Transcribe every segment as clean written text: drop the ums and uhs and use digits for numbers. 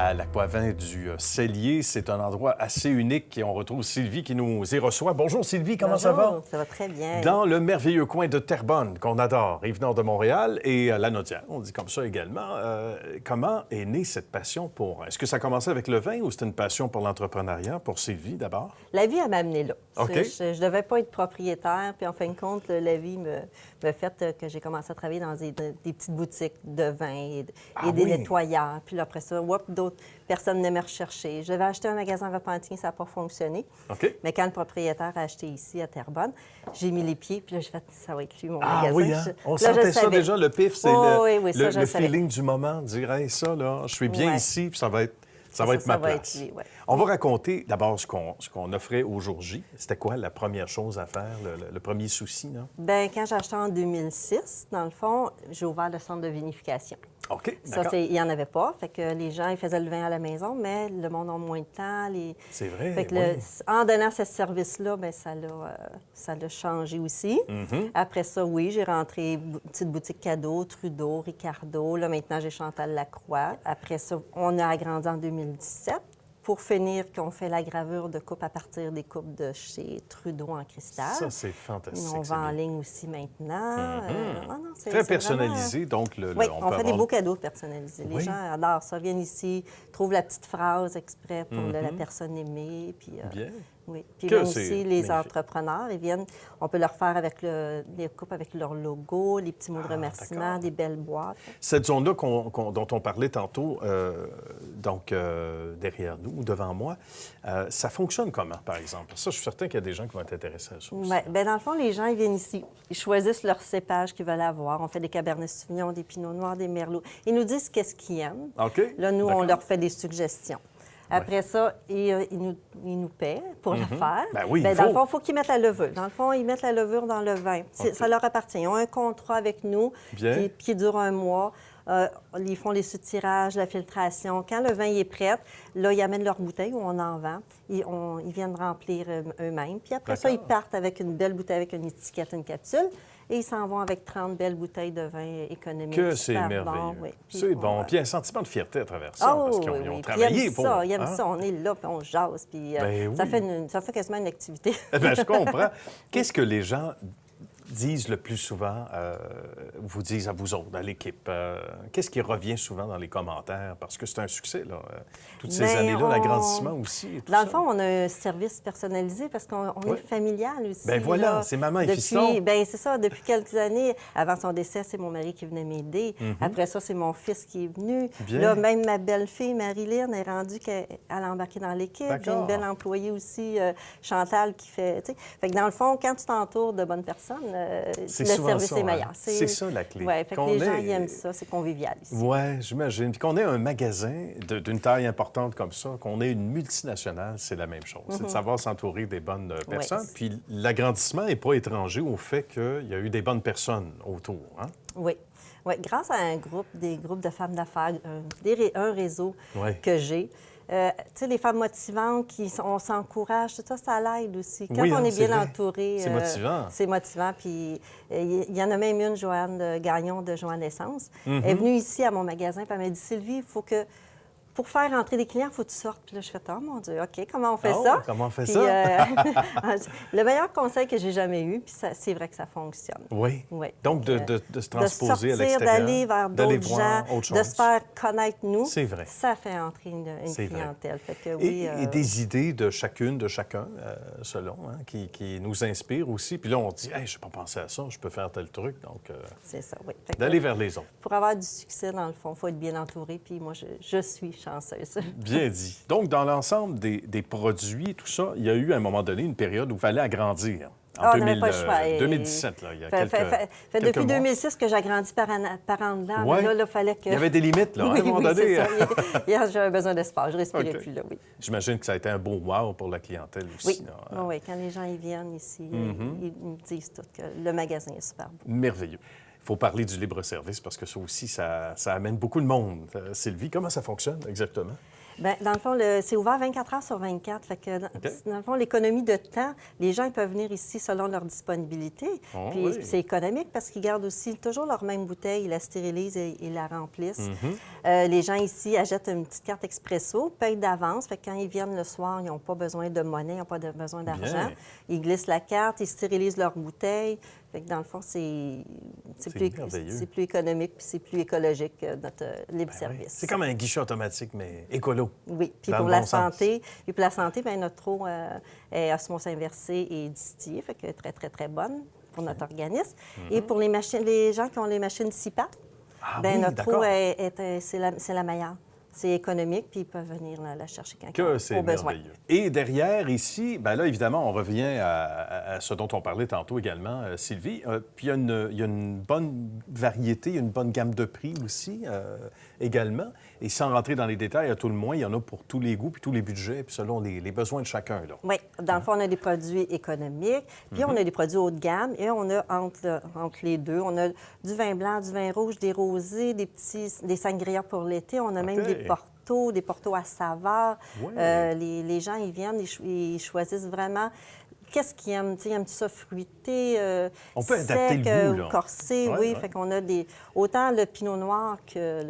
à l'Aquavin du Cellier. C'est un endroit assez unique et on retrouve Sylvie qui nous y reçoit. Bonjour Sylvie, comment ça va? Ça va très bien. Dans le merveilleux coin de Terrebonne qu'on adore, Rive-Nord de Montréal et Lanaudière, on dit comme ça également. Comment est née cette passion pour... Est-ce que ça a commencé avec le vin ou c'était une passion pour l'entrepreneuriat, pour Sylvie d'abord? La vie, elle m'a amené là. OK. Je ne devais pas être propriétaire, puis en fin de compte, la vie m'a fait que j'ai commencé à travailler dans des petites boutiques de vin et des nettoyeurs. Puis là, après ça, d'autres personnes venaient me rechercher. Je devais acheter un magasin à Repentigny, ça n'a pas fonctionné. OK. Mais quand le propriétaire a acheté ici, à Terrebonne, j'ai mis les pieds, puis là, j'ai fait, ça va être lui, mon Ah magasin. oui, hein? On Là, sentait je ça savais. déjà, le pif, c'est Oui, ça, je le savais. feeling du moment, dire hey, ça, là, je suis bien Ouais. ici, puis ça va être ma place. Être lui, ouais. On va raconter d'abord ce qu'on offrait au jour J. C'était quoi la première chose à faire, le premier souci, là? Bien, quand j'ai acheté en 2006, dans le fond, j'ai ouvert le centre de vinification. OK, Ça, d'accord. il n'y en avait pas. Fait que les gens, ils faisaient le vin à la maison, mais le monde a moins de temps. C'est vrai, Fait que oui. en donnant ce service-là, bien, ça l'a changé aussi. Mm-hmm. Après ça, oui, j'ai rentré petite boutique cadeau, Trudeau, Ricardo. Là, maintenant, j'ai Chantal Lacroix. Après ça, on a agrandi en 2017. Pour finir, qu'on fait la gravure de coupe à partir des coupes de chez Trudeau en cristal. Ça, c'est fantastique. On c'est va en bien. ligne aussi maintenant. C'est Très vraiment- personnalisé, donc Oui, on on peut fait des avoir... beaux cadeaux personnalisés. Les Oui. gens adorent ça. Viennent ici, trouvent la petite phrase exprès pour la personne aimée. Puis, Bien. oui. Puis Que même c'est aussi, les magnifique. entrepreneurs, ils viennent, on peut leur faire avec les coupes avec leur logo, les petits mots de remerciement, d'accord. des belles boîtes. Cette zone-là dont on parlait tantôt, derrière nous ou devant moi, ça fonctionne comment, par exemple? Ça, je suis certain qu'il y a des gens qui vont être intéressés à ça aussi. Ouais, bien, dans le fond, les gens, ils viennent ici. Ils choisissent leur cépage qu'ils veulent avoir. On fait des cabernets sauvignons, des pinots noirs, des merlots. Ils nous disent qu'est-ce qu'ils aiment. OK. Là, nous, on D'accord. leur fait des suggestions. Après ça, ils nous paient pour le faire. Ben oui, il Dans le faut. fond, il faut qu'ils mettent la levure. Dans le fond, ils mettent la levure dans le vin. OK. Ça leur appartient. Ils ont un contrat avec nous Bien. qui dure un mois. Ils font les soutirages, la filtration. Quand le vin est prêt, là, ils amènent leur bouteille où on en vend. Ils viennent remplir eux-mêmes. Puis après ça, ils D'accord. partent avec une belle bouteille, avec une étiquette, une capsule. Et ils s'en vont avec 30 belles bouteilles de vin économique. Que c'est super merveilleux. bon, oui. Puis C'est on bon. va- Puis il y a un sentiment de fierté à travers ça, parce qu'ils ont, ils ont Puis travaillé ils aiment pour... ça, ils aiment hein? ça. On est là, puis on jase, puis Ben ça, oui. ça fait quasiment une activité. Eh bien, je comprends. Qu'est-ce que les gens disent le plus souvent, vous disent à vous autres, à l'équipe? Qu'est-ce qui revient souvent dans les commentaires? Parce que c'est un succès, là. Toutes ces Ben, années-là, l'agrandissement aussi et tout Dans ça. le fond, on a un service personnalisé parce qu'on Oui. est familial aussi. Ben voilà, là. c'est maman et fiston. Bien, c'est ça. Depuis quelques années, avant son décès, c'est mon mari qui venait m'aider. Après ça, c'est mon fils qui est venu. Bien. Là, même ma belle-fille, Marilyn, est rendue qu'elle a embarqué dans l'équipe. J'ai D'accord. une belle employée aussi, Chantal, qui fait... tu sais. Fait que dans le fond, quand tu t'entoures de bonnes personnes, le C'est souvent service ça, est meilleur. hein. C'est ça, la clé. Oui, fait que Qu'on les gens, ait- ils aiment ça. C'est convivial ici. Oui, j'imagine. Puis qu'on ait un magasin d'une taille importante comme ça, qu'on ait une multinationale, c'est la même chose. C'est de savoir s'entourer des bonnes personnes. Puis l'agrandissement n'est pas étranger au fait qu'il y a eu des bonnes personnes autour. Hein? Oui. Oui, grâce à des groupes de femmes d'affaires, un réseau Oui. que j'ai. Tu sais, les femmes motivantes, on s'encourage, tout ça, ça l'aide aussi. Quand Oui, on hein, est c'est bien vrai. entouré... C'est motivant. C'est motivant. Puis il y en a même une, Joanne Gagnon de Joanne Essence. Mm-hmm. Elle est venue ici à mon magasin, puis elle m'a dit, Sylvie, il faut que... Pour faire entrer des clients, il faut que tu sortes. Puis là, je fais, oh mon Dieu, OK, comment on fait Oh, ça? comment on fait Puis, ça? le meilleur conseil que j'ai jamais eu, puis c'est vrai que ça fonctionne. Oui. Oui. Donc, Fait que, de se transposer à de sortir, l'extérieur. d'aller vers d'aller d'autres voir gens, autre de chose. se faire connaître nous. C'est vrai. Ça fait entrer une C'est vrai. clientèle. Fait que, oui, Et des idées de chacune, de chacun, selon, hein, qui nous inspirent aussi. Puis là, on dit, hey, je n'ai pas pensé à ça, je peux faire tel truc. Donc, c'est ça, oui. Fait que, d'aller vers les autres. pour avoir du succès, dans le fond, il faut être bien entouré. Puis moi, je suis chanceuse. Bien dit. Donc, dans l'ensemble des produits, tout ça, il y a eu à un moment donné une période où il fallait agrandir. En On n'avait pas le choix. 2017, là, il y a Fait quelques depuis mois. 2006 que j'agrandis par an de l'an. Ouais. Là, il fallait que... Il y avait des limites, là, à un moment oui, donné. c'est ça. J'avais besoin d'espace. Je respirais OK. plus, là, oui. J'imagine que ça a été un beau wow pour la clientèle aussi. Oui, là. oui, quand les gens ils viennent ici, Mm-hmm. ils me disent tout que le magasin est super beau. Merveilleux. Il faut parler du libre-service parce que ça aussi, ça amène beaucoup de monde. Sylvie, comment ça fonctionne exactement? Bien, dans le fond, c'est ouvert 24 heures sur 24. Fait que, dans le fond, l'économie de temps, les gens ils peuvent venir ici selon leur disponibilité. Oh, Puis oui. c'est économique parce qu'ils gardent aussi toujours leur même bouteille, ils la stérilisent et ils la remplissent. Les gens ici achètent une petite carte expresso, payent d'avance. Fait que quand ils viennent le soir, ils n'ont pas besoin de monnaie, ils n'ont pas besoin d'argent. Bien. Ils glissent la carte, ils stérilisent leur bouteille. Fait que dans le fond, c'est merveilleux. plus économique puis c'est plus écologique que notre libre-service. C'est comme un guichet automatique, mais écolo. Oui, puis Dans pour le la bon sens. santé, puis pour la santé, bien, notre eau est osmose inversée et distillée, fait que très, très, très bonne pour notre organisme. Et pour les machines, les gens qui ont les machines CPAP, Ah bien, oui, notre d'accord. eau, c'est la meilleure. C'est économique, puis ils peuvent venir la chercher quand ils Que ont c'est besoin. merveilleux. Et derrière, ici, bien là, évidemment, on revient à ce dont on parlait tantôt également, Sylvie. Puis il y a une bonne variété, une bonne gamme de prix aussi, également. Et sans rentrer dans les détails, à tout le moins, il y en a pour tous les goûts, puis tous les budgets, puis selon les besoins de chacun. Là. Oui, dans le fond, on a des produits économiques, puis on a des produits haut de gamme, et on a entre les deux, on a du vin blanc, du vin rouge, des rosés, des sangrias pour l'été, on a même OK. des portos à saveur. Ouais. Les gens, ils viennent, ils choisissent vraiment qu'est-ce qu'ils aiment. Tu sais, aiment-tu ça fruité, On peut sec, adapter le goût, ou là. corsé? Ouais, Oui, ouais. fait qu'on a autant le pinot noir que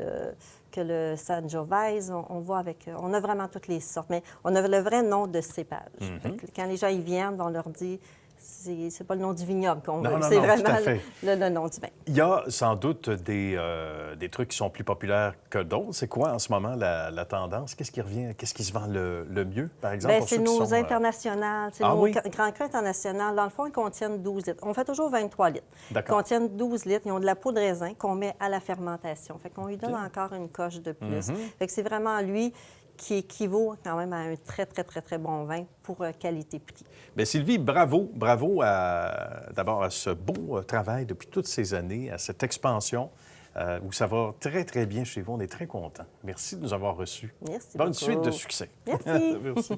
le Sangiovese, on voit on a vraiment toutes les sortes, mais on a le vrai nom de cépage. Mm-hmm. Fait que quand les gens ils viennent, on leur dit, c'est pas le nom du vignoble qu'on veut, Non, c'est non, vraiment tout à fait. le nom du vin. Il y a sans doute des trucs qui sont plus populaires que d'autres. C'est quoi en ce moment la tendance? Qu'est-ce qui revient? Qu'est-ce qui se vend le mieux, par exemple? Bien, pour c'est ceux qui nos sont, internationales. C'est Ah nos oui? grands crus internationaux. Dans le fond, ils contiennent 12 litres. On fait toujours 23 litres. Ils D'accord. contiennent 12 litres. Ils ont de la peau de raisin qu'on met à la fermentation. Fait qu'on lui donne encore une coche de plus. Fait que c'est vraiment lui qui équivaut quand même à un très, très, très, très bon vin pour qualité-prix. Bien, Sylvie, bravo d'abord à ce beau travail depuis toutes ces années, à cette expansion où ça va très, très bien chez vous. On est très contents. Merci de nous avoir reçus. Merci Bonne beaucoup. suite de succès. Merci. Merci.